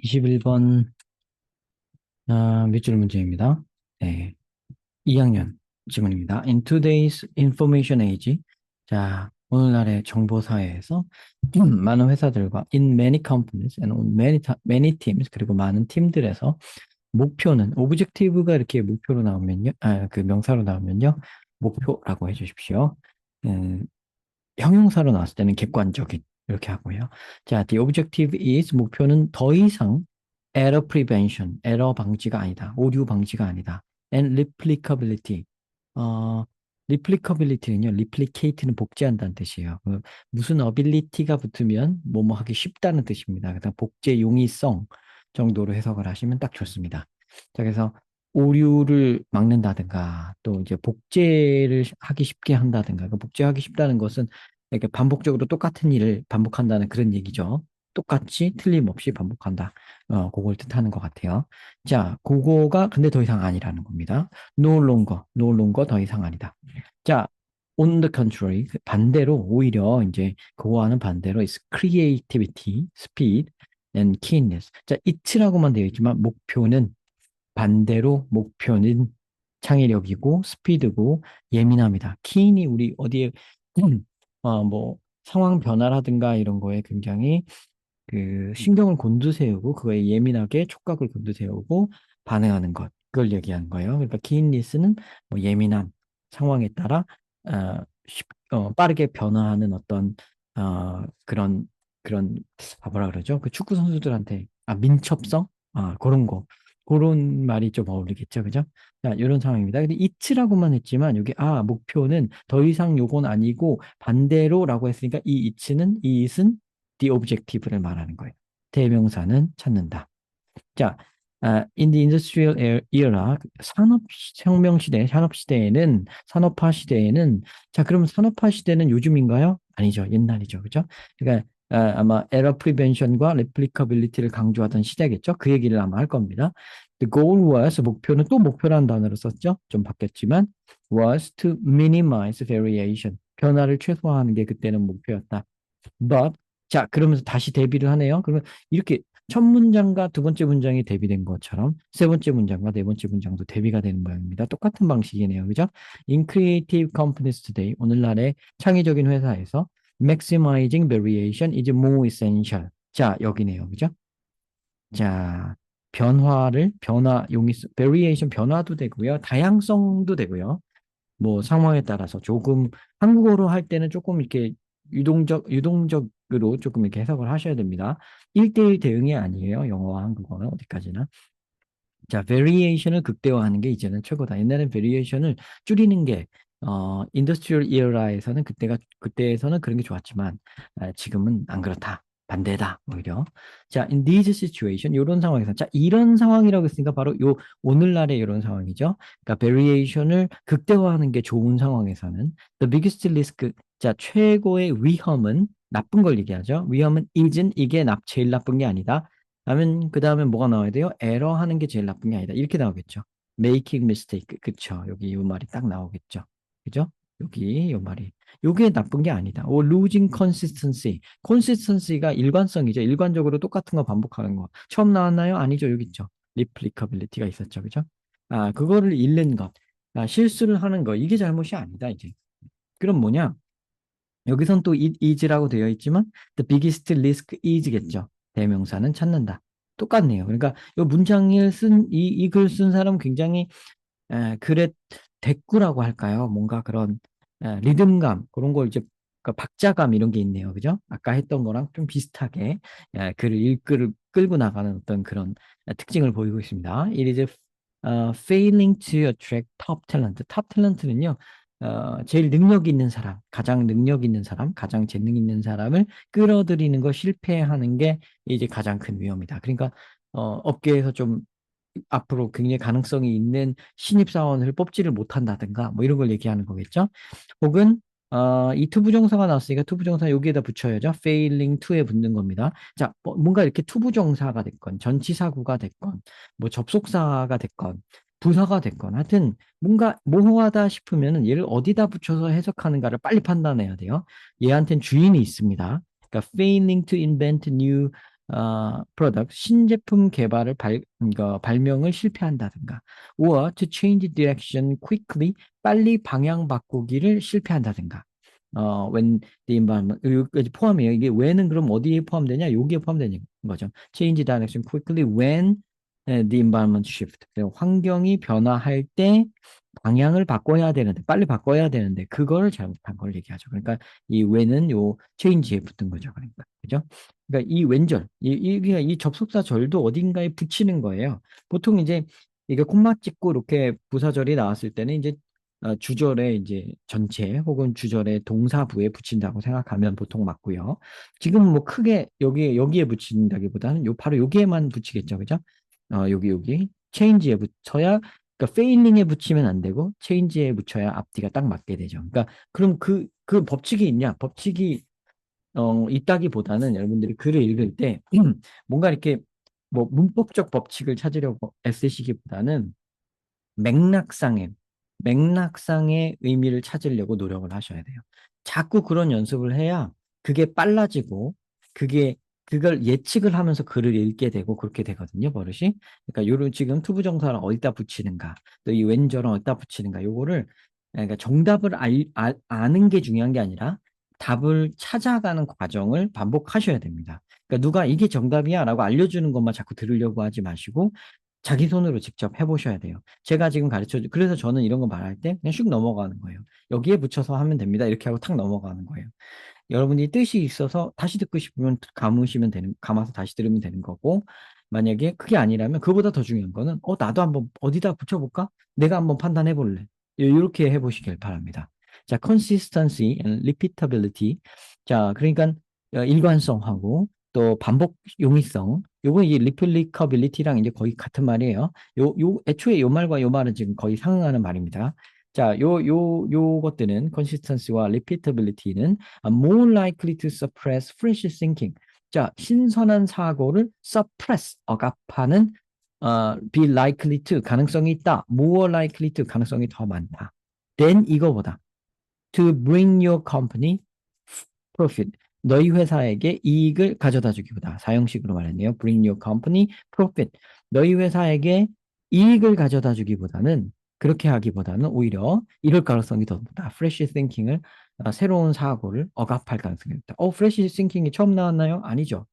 21번 밑줄 문제입니다. 네, 2학년 지문입니다. In today's information age, 자, 오늘날의 정보 사회에서 많은 회사들과 in many companies and on many teams 그리고 많은 팀들에서 목표는 오브젝티브가 이렇게 목표로 나오면요, 그 명사로 나오면요, 목표라고 해주십시오. 음, 형용사로 나왔을 때는 객관적인 이렇게 하고요. 자, the objective is 목표는 더 이상 error prevention, 에러 방지가 아니다. 오류 방지가 아니다. and replicability. 어, replicability는요. replicate는 복제한다는 뜻이에요. 무슨 ability가 붙으면 뭐뭐 하기 쉽다는 뜻입니다. 그다음 복제 용이성 정도로 해석을 하시면 딱 좋습니다. 자, 그래서 오류를 막는다든가 또 이제 복제를 하기 쉽게 한다든가 그 복제하기 쉽다는 것은 이렇게 반복적으로 똑같은 일을 반복한다는 그런 얘기죠. 똑같이 틀림없이 반복한다. 그걸 뜻하는 것 같아요. 자, 그거가 근데 더 이상 아니라는 겁니다. no longer 더 이상 아니다. 자, on the contrary, 그 반대로 오히려 이제 그거와는 반대로 is creativity, speed and keenness. 자, it라고만 되어 있지만 목표는 반대로 목표는 창의력이고 스피드고 예민합니다. keen이 우리 어디에 뭐 상황 변화라든가 이런 거에 굉장히 그 신경을 곤두세우고 그거에 예민하게 촉각을 곤두세우고 반응하는 것 그걸 얘기하는 거예요. 그러니까 키인리스는 뭐 예민한 상황에 따라 빠르게 변화하는 어떤 그런 뭐라 그러죠? 그 축구 선수들한테 민첩성 그런 거 그런 말이 좀 어울리겠죠, 그죠? 자, 이런 상황입니다. 근데 이츠라고만 했지만 여기 목표는 더 이상 요건 아니고 반대로라고 했으니까 이 이츠는 이 it은 the objective를 말하는 거예요. 대명사는 찾는다. 자, in the industrial era, 산업혁명 시대, 산업시대에는, 산업화 시대에는, 자, 그럼 산업화 시대는 요즘인가요? 아니죠. 옛날이죠. 그죠? 그러니까, 아마 error prevention과 replicability를 강조하던 시대겠죠. 그 얘기를 아마 할 겁니다. The goal was, 목표는 또 목표라는 단어를 썼죠. 좀 바뀌었지만, was to minimize variation. 변화를 최소화하는 게 그때는 목표였다. But 자 그러면서 다시 대비를 하네요. 그러면 이렇게 첫 문장과 두 번째 문장이 대비된 것처럼 세 번째 문장과 네 번째 문장도 대비가 되는 모양입니다. 똑같은 방식이네요. 그죠? In creative companies today 오늘날의 창의적인 회사에서 maximizing variation is more essential. 자 여기네요. 그죠? 자 변화 용이 variation 변화도 되고요. 다양성도 되고요. 뭐 상황에 따라서 조금 한국어로 할 때는 조금 이렇게 유동적으로 조금 이렇게 해석을 하셔야 됩니다. 1대1 대응이 아니에요. 영어와 한국어는 어디까지나. 자, variation을 극대화하는 게 이제는 최고다. 옛날엔 variation을 줄이는 게 인더스트리얼 이어라에서는 그때에서는 그런 게 좋았지만 지금은 안 그렇다. 반대다. 오히려. 자, in this situation 이런 상황에서 자, 이런 상황이라고 했으니까 바로 요 오늘날의 이런 상황이죠. 그러니까 variation을 극대화하는 게 좋은 상황에서는 the biggest risk 자, 최고의 위험은 나쁜 걸 얘기하죠. 위험은 isn't 이게 제일 나쁜 게 아니다. 그러면 그 다음에 뭐가 나와야 돼요? 에러 하는 게 제일 나쁜 게 아니다. 이렇게 나오겠죠. making mistake. 그쵸. 여기 이 말이 딱 나오겠죠. 그죠? 여기 이 말이. 요게 나쁜 게 아니다. losing consistency. consistency가 일관성이죠. 일관적으로 똑같은 거 반복하는 거. 처음 나왔나요? 아니죠. 여기 있죠. replicability가 있었죠. 그죠? 그거를 잃는 것. 실수를 하는 거. 이게 잘못이 아니다. 이제. 그럼 뭐냐? 여기선 또 is라고 되어 있지만 the biggest risk is겠죠. 대명사는 찾는다. 똑같네요. 그러니까 이 문장을 이 글 쓴 사람은 굉장히 글의 대꾸라고 할까요? 뭔가 그런 리듬감 그런 걸 이제 그 박자감 이런 게 있네요. 그죠? 아까 했던 거랑 좀 비슷하게 글을 끌고 나가는 어떤 그런 특징을 보이고 있습니다. It is failing to attract top talent. top talent는요. 제일 능력 있는 사람, 가장 능력 있는 사람, 가장 재능 있는 사람을 끌어들이는 거 실패하는 게 이제 가장 큰 위험이다. 그러니까 업계에서 좀 앞으로 굉장히 가능성이 있는 신입사원을 뽑지를 못한다든가 뭐 이런 걸 얘기하는 거겠죠. 혹은 이 투부정사가 나왔으니까 투부정사 여기에다 붙여야죠. failing to에 붙는 겁니다. 자, 뭔가 이렇게 투부정사가 됐건 전치사구가 됐건 뭐 접속사가 됐건 부사가 됐건 하여튼 뭔가 모호하다 싶으면은 얘를 어디다 붙여서 해석하는가를 빨리 판단해야 돼요. 얘한테는 주인이 있습니다. 그러니까 failing to invent new product, 신제품 개발을 발명을 실패한다든가, or to change direction quickly, 빨리 방향 바꾸기를 실패한다든가. when the environment, 여기까지 포함이에요. 이게 when은 그럼 어디에 포함되냐? 여기에 포함되는 거죠. change direction quickly when the environment shift. 환경이 변화할 때 방향을 바꿔야 되는데, 빨리 바꿔야 되는데, 그거를 잘못한 걸 얘기하죠. 그러니까 이 when은 요 change에 붙은 거죠. 그러니까. 그죠? 그러니까 이 왼절, 이 접속사 절도 어딘가에 붙이는 거예요. 보통 이제 이게 콤마 찍고 이렇게 부사절이 나왔을 때는 이제 주절에 이제 전체 혹은 주절의 동사부에 붙인다고 생각하면 보통 맞고요. 지금 뭐 크게 여기에 붙인다기보다는 바로 여기에만 붙이겠죠, 그죠? 여기 change에 붙여야, 그러니까 failing에 붙이면 안 되고 change에 붙여야 앞뒤가 딱 맞게 되죠. 그러니까 그럼 그 법칙이 있냐? 법칙이 있다기보다는 여러분들이 글을 읽을 때 뭔가 이렇게 뭐 문법적 법칙을 찾으려고 애쓰시기보다는 맥락상의 맥락상의 의미를 찾으려고 노력을 하셔야 돼요. 자꾸 그런 연습을 해야 그게 빨라지고 그걸 예측을 하면서 글을 읽게 되고 그렇게 되거든요, 버릇이. 그러니까 요런 지금 투부정사를 어디다 붙이는가, 또 이 왼절은 어디다 붙이는가, 요거를 그러니까 정답을 아는 게 중요한 게 아니라 답을 찾아가는 과정을 반복하셔야 됩니다. 그러니까 누가 이게 정답이야라고 알려주는 것만 자꾸 들으려고 하지 마시고 자기 손으로 직접 해보셔야 돼요. 제가 지금 그래서 저는 이런 거 말할 때 그냥 슉 넘어가는 거예요. 여기에 붙여서 하면 됩니다. 이렇게 하고 탁 넘어가는 거예요. 여러분이 뜻이 있어서 다시 듣고 싶으면 감아서 다시 들으면 되는 거고, 만약에 그게 아니라면 그보다 더 중요한 거는, 나도 한번 어디다 붙여볼까? 내가 한번 판단해 볼래. 이렇게 해보시길 바랍니다. 자, consistency and repeatability. 자, 그러니까 일관성하고 또 반복 용이성. 요거 이 replicability랑 이제 거의 같은 말이에요. 애초에 요 말과 요 말은 지금 거의 상응하는 말입니다. 자, 요것들은 consistency와 repeatability는 more likely to suppress fresh thinking. 자, 신선한 사고를 suppress, 억압하는 be likely to, 가능성이 있다. more likely to, 가능성이 더 많다. than 이거보다. to bring your company profit. 너희 회사에게 이익을 가져다 주기보다. 사형식으로 말했네요. bring your company profit. 너희 회사에게 이익을 가져다 주기보다는, 그렇게 하기보다는 오히려 이럴 가능성이 더 높다. fresh thinking을, 새로운 사고를 억압할 가능성이 있다. fresh thinking이 처음 나왔나요? 아니죠.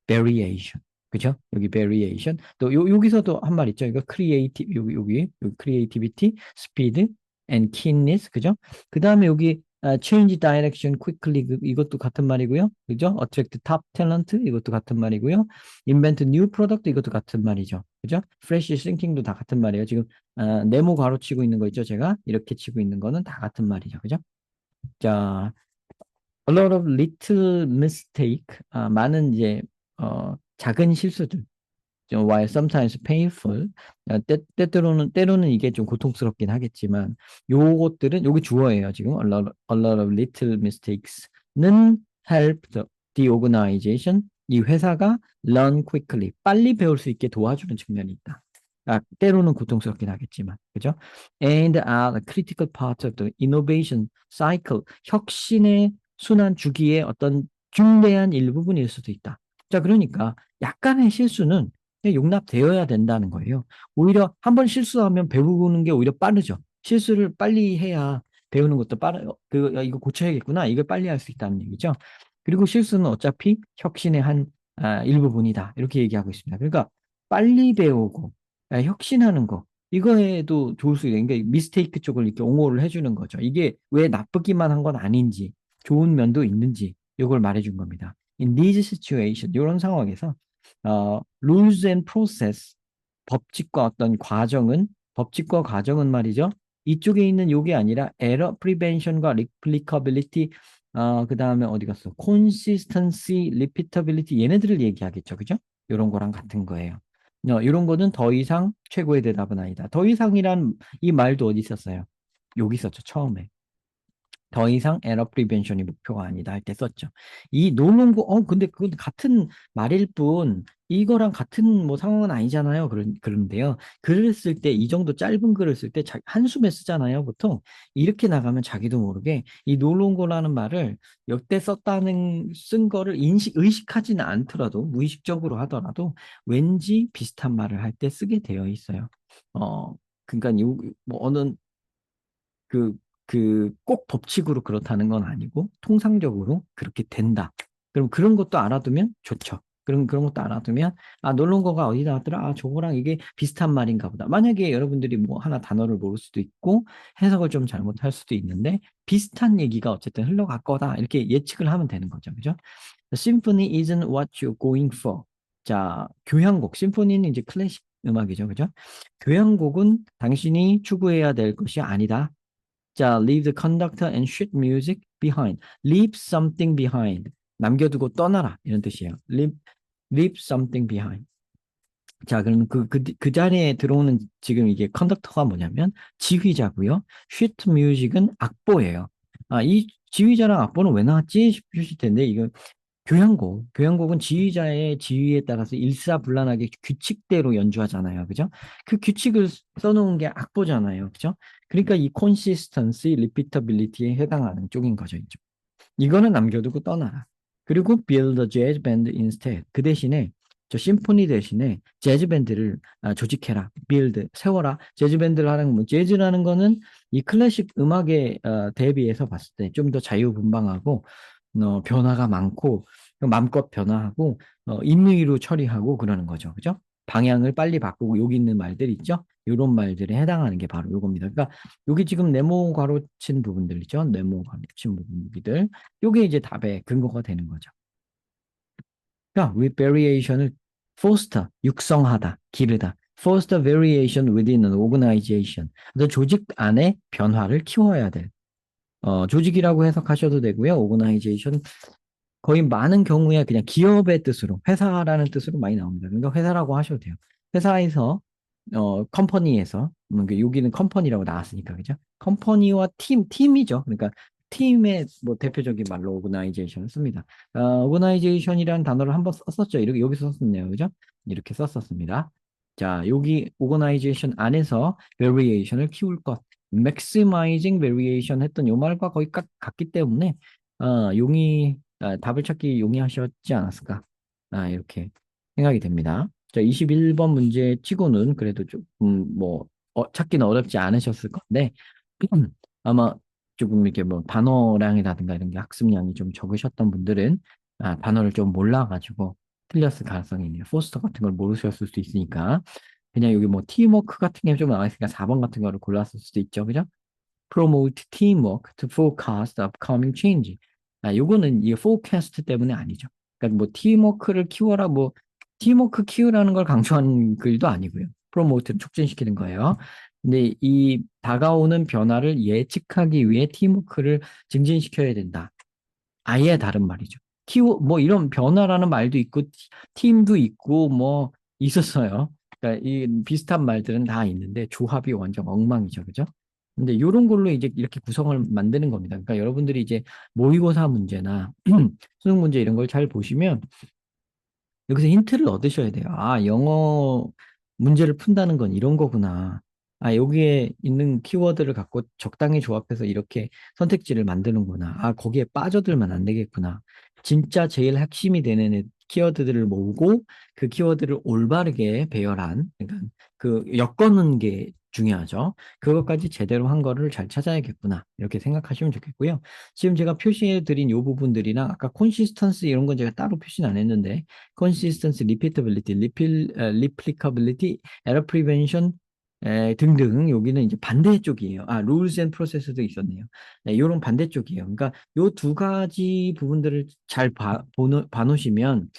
variation. 그죠? 여기 variation. 또 여기서도 한 말 있죠. 이거 creative, 여기 creativity, speed and keenness. 그죠? 그 다음에 여기 change direction quickly, 이것도 같은 말이고요. 그죠? attract top talent, 이것도 같은 말이고요. invent new product, 이것도 같은 말이죠. 그죠? fresh thinking도 다 같은 말이에요. 지금 네모 가로 치고 있는 거 있죠? 제가 이렇게 치고 있는 거는 다 같은 말이죠. 그죠? 자, a lot of little mistake, 많은 이제 작은 실수들, while sometimes painful, 때로는 이게 좀 고통스럽긴 하겠지만, 요것들은 여기 주어예요. 지금 a lot of little mistakes는 help the organization, 이 회사가 learn quickly, 빨리 배울 수 있게 도와주는 측면이 있다. 때로는 고통스럽긴 하겠지만, 그죠? And are a critical part of the innovation cycle, 혁신의 순환 주기의 어떤 중대한 일부분일 수도 있다. 자, 그러니까 약간의 실수는 용납되어야 된다는 거예요. 오히려 한번 실수하면 배우는 게 오히려 빠르죠. 실수를 빨리 해야 배우는 것도 이거 고쳐야겠구나. 이걸 빨리 할 수 있다는 얘기죠. 그리고 실수는 어차피 혁신의 한 일부분이다. 이렇게 얘기하고 있습니다. 그러니까 빨리 배우고 혁신하는 거, 이거에도 좋을 수 있는, 그러니까 미스테이크 쪽을 이렇게 옹호를 해주는 거죠. 이게 왜 나쁘기만 한 건 아닌지, 좋은 면도 있는지, 이걸 말해준 겁니다. In these situation, 이런 상황에서 rules and process, 법칙과 과정은 말이죠. 이쪽에 있는 요게 아니라 error prevention과 replicability, 그 다음에 어디 갔어? consistency, repeatability, 얘네들을 얘기하겠죠. 그죠? 이런 거랑 같은 거예요. 이런 거는 더 이상 최고의 대답은 아니다. 더 이상이란 이 말도 어디 있었어요? 여기 있었죠. 처음에. 더 이상 에러 프리벤션이 목표가 아니다 할 때 썼죠. 이 노롱고, 근데 그건 같은 말일 뿐, 이거랑 같은 뭐 상황은 아니잖아요. 그런데요. 글을 쓸 때, 이 정도 짧은 글을 쓸 때 한숨에 쓰잖아요. 보통. 이렇게 나가면 자기도 모르게 이 노롱고라는 말을 역대 쓴 거를 의식하지는 않더라도, 무의식적으로 하더라도 왠지 비슷한 말을 할 때 쓰게 되어 있어요. 어, 그러니까 뭐 그, 꼭 법칙으로 그렇다는 건 아니고, 통상적으로 그렇게 된다. 그럼 그런 것도 알아두면 좋죠. 그런 것도 알아두면, 놀러 온 거가 어디 나왔더라? 저거랑 이게 비슷한 말인가 보다. 만약에 여러분들이 뭐 하나 단어를 모를 수도 있고, 해석을 좀 잘못할 수도 있는데, 비슷한 얘기가 어쨌든 흘러갈 거다. 이렇게 예측을 하면 되는 거죠. 그죠? The symphony isn't what you're going for. 자, 교향곡. 심포니는 이제 클래식 음악이죠. 그죠? 교향곡은 당신이 추구해야 될 것이 아니다. 자, leave the conductor and sheet music behind. leave something behind. 남겨두고 떠나라. 이런 뜻이에요. leave something behind. 자, 그러면 그 자리에 들어오는 지금 이게 컨덕터가 뭐냐면 지휘자고요. sheet music은 악보예요. 이 지휘자랑 악보는 왜 나왔지 싶으실 텐데, 이거 교향곡은 지휘자의 지휘에 따라서 일사불란하게 규칙대로 연주하잖아요. 그죠? 그 규칙을 써놓은 게 악보잖아요. 그죠? 그러니까 이 consistency, repeatability에 해당하는 쪽인 거죠. 이쪽. 이거는 남겨두고 떠나라. 그리고 build a jazz band instead. 그 대신에 저 심포니 대신에 재즈 밴드를 조직해라. build, 세워라. 재즈 밴드를 하는 뭐 재즈라는 거는 이 클래식 음악에 대비해서 봤을 때 좀 더 자유분방하고 변화가 많고 마음껏 변화하고 임의로 처리하고 그러는 거죠. 그죠? 방향을 빨리 바꾸고 여기 있는 말들 있죠? 이런 말들에 해당하는 게 바로 이겁니다. 그러니까 여기 지금 네모 가로친 부분들 있죠? 네모 가로친 부분들. 요게 이제 답의 근거가 되는 거죠. 그러니까 with variation을 foster, 육성하다, 기르다. foster variation within an organization. 어떤 조직 안에 변화를 키워야 돼. 조직이라고 해석하셔도 되고요. organization 거의 많은 경우에 그냥 기업의 뜻으로, 회사라는 뜻으로 많이 나옵니다. 그러니까 회사라고 하셔도 돼요. 회사에서, 컴퍼니에서, 여기는 컴퍼니라고 나왔으니까, 그죠? 컴퍼니와 팀이죠. 그러니까 팀의 뭐 대표적인 말로 오그나이제이션을 씁니다. 오그나이제이션이라는 단어를 한번 썼었죠. 이렇게 여기서 썼네요. 그죠? 이렇게 썼었습니다. 자, 여기 오그나이제이션 안에서 베리에이션을 키울 것, maximizing variation 했던 요 말과 거의 같기 때문에 답을 찾기 용이하셨지 않았을까? 이렇게 생각이 됩니다. 자, 21번 문제 치고는 그래도 조금 뭐 찾기는 어렵지 않으셨을 건데 아마 조금 이렇게 뭐 단어량이라든가 이런 게 학습량이 좀 적으셨던 분들은 단어를 좀 몰라가지고 틀렸을 가능성이 있네요. 포스터 같은 걸 모르셨을 수도 있으니까 그냥 여기 뭐 팀워크 같은 게 좀 나와 있으니까 4번 같은 거를 골랐을 수도 있죠. 그죠? promote teamwork to forecast upcoming change. 요거는 이 forecast 때문에 아니죠. 그러니까 뭐 팀워크를 키워라, 뭐 팀워크 키우라는 걸 강조하는 글도 아니고요. promote를 촉진시키는 거예요. 근데 이 다가오는 변화를 예측하기 위해 팀워크를 증진시켜야 된다. 아예 다른 말이죠. 뭐 이런 변화라는 말도 있고 팀도 있고 뭐 있었어요. 그러니까 이 비슷한 말들은 다 있는데 조합이 완전 엉망이죠. 그죠? 근데 이런 걸로 이제 이렇게 구성을 만드는 겁니다. 그러니까 여러분들이 이제 모의고사 문제나 수능 문제 이런 걸 잘 보시면 여기서 힌트를 얻으셔야 돼요. 영어 문제를 푼다는 건 이런 거구나. 여기에 있는 키워드를 갖고 적당히 조합해서 이렇게 선택지를 만드는구나. 거기에 빠져들면 안 되겠구나. 진짜 제일 핵심이 되는 키워드들을 모으고 그 키워드를 올바르게 배열한, 그러니까 그 엮어놓은 게 중요하죠. 그것까지 제대로 한 거를 잘 찾아야겠구나. 이렇게 생각하시면 좋겠고요. 지금 제가 표시해 드린 이 부분들이랑 아까 콘시스턴스 이런 건 제가 따로 표시는 안 했는데 consistency, repeatability, replicability, error prevention 등등 여기는 이제 반대쪽이에요. rules and process도 있었네요. 네, 이런 반대쪽이에요. 그러니까 요 두 가지 부분들을 잘 봐놓으시면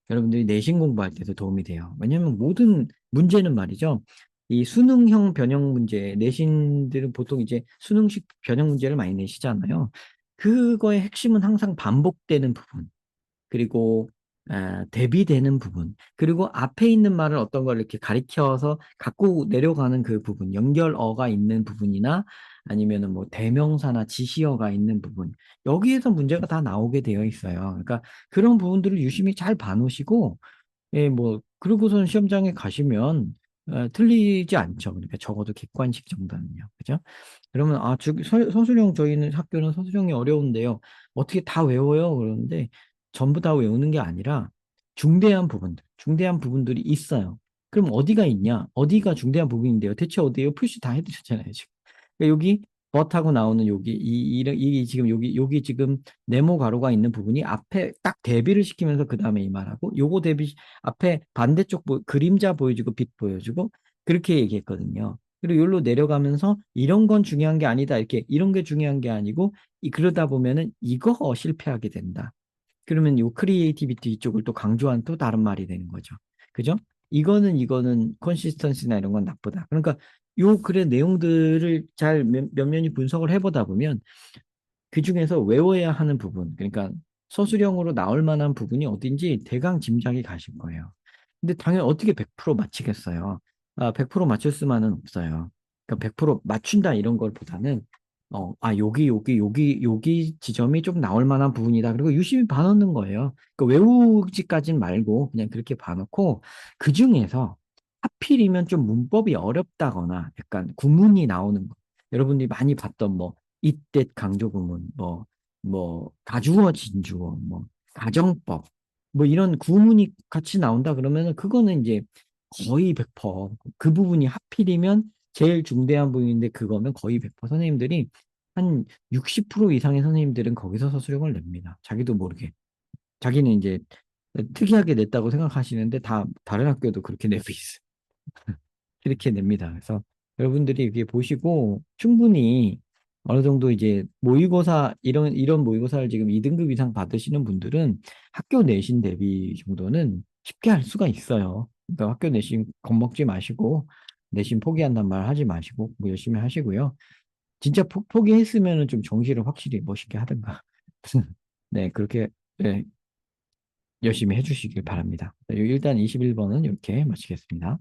여러분들이 내신 공부할 때도 도움이 돼요. 왜냐하면 모든 문제는 말이죠. 이 수능형 변형 문제, 내신들은 보통 이제 수능식 변형 문제를 많이 내시잖아요. 그거의 핵심은 항상 반복되는 부분. 그리고 대비되는 부분, 그리고 앞에 있는 말을 어떤 걸 이렇게 가리켜서 갖고 내려가는 그 부분, 연결어가 있는 부분이나 아니면은 뭐 대명사나 지시어가 있는 부분, 여기에서 문제가 다 나오게 되어 있어요. 그러니까 그런 부분들을 유심히 잘 봐놓으시고, 예, 뭐, 그러고선 시험장에 가시면 틀리지 않죠. 그러니까 적어도 객관식 정도는요. 그죠? 그러면 서술형 저희는 학교는 서술형이 어려운데요. 어떻게 다 외워요? 그러는데 전부 다 외우는 게 아니라 중대한 부분들이 있어요. 그럼 어디가 있냐? 어디가 중대한 부분인데요? 대체 어디예요? 표시 다 해드렸잖아요, 지금. 그러니까 여기 버하고 나오는 여기 지금 여기 지금 네모 가로가 있는 부분이 앞에 딱 대비를 시키면서 그 다음에 이 말하고 요거 대비 앞에 반대쪽 그림자 보여주고 빛 보여주고 그렇게 얘기했거든요. 그리고 여기로 내려가면서 이런 건 중요한 게 아니다. 이렇게 이런 게 중요한 게 아니고 그러다 보면은 이거 실패하게 된다. 그러면 요 크리에이티비티 이쪽을 또 강조한 또 다른 말이 되는 거죠. 그죠? 이거는 컨시스턴시나 이런 건 나쁘다. 그러니까 요 글의 내용들을 잘 면면히 분석을 해보다 보면 그 중에서 외워야 하는 부분, 그러니까 서술형으로 나올 만한 부분이 어딘지 대강 짐작이 가실 거예요. 근데 당연히 어떻게 100% 맞히겠어요? 100% 맞출 수만은 없어요. 그러니까 100% 맞춘다 이런 걸보다는 여기 지점이 좀 나올 만한 부분이다. 그리고 유심히 봐놓는 거예요. 그러니까 외우지까진 말고 그냥 그렇게 봐놓고 그 중에서 하필이면 좀 문법이 어렵다거나 약간 구문이 나오는 거. 여러분들이 많이 봤던 뭐 이때 강조구문, 가주어, 진주어, 가정법, 뭐 이런 구문이 같이 나온다 그러면은 그거는 이제 거의 100%그 부분이 하필이면 제일 중대한 부분인데 그거면 거의 100% 선생님들이 한 60% 이상의 선생님들은 거기서 서술형을 냅니다. 자기도 모르게. 자기는 이제 특이하게 냈다고 생각하시는데 다 다른 학교도 그렇게 내고 있어요. 이렇게 냅니다. 그래서 여러분들이 이렇게 보시고 충분히 어느 정도 이제 모의고사 이런 모의고사를 지금 2등급 이상 받으시는 분들은 학교 내신 대비 정도는 쉽게 할 수가 있어요. 그러니까 학교 내신 겁먹지 마시고 내신 포기한단 말 하지 마시고 뭐 열심히 하시고요. 진짜 포기했으면은 좀 정시를 확실히 멋있게 하든가. 네, 그렇게 네, 열심히 해주시길 바랍니다. 일단 21번은 이렇게 마치겠습니다.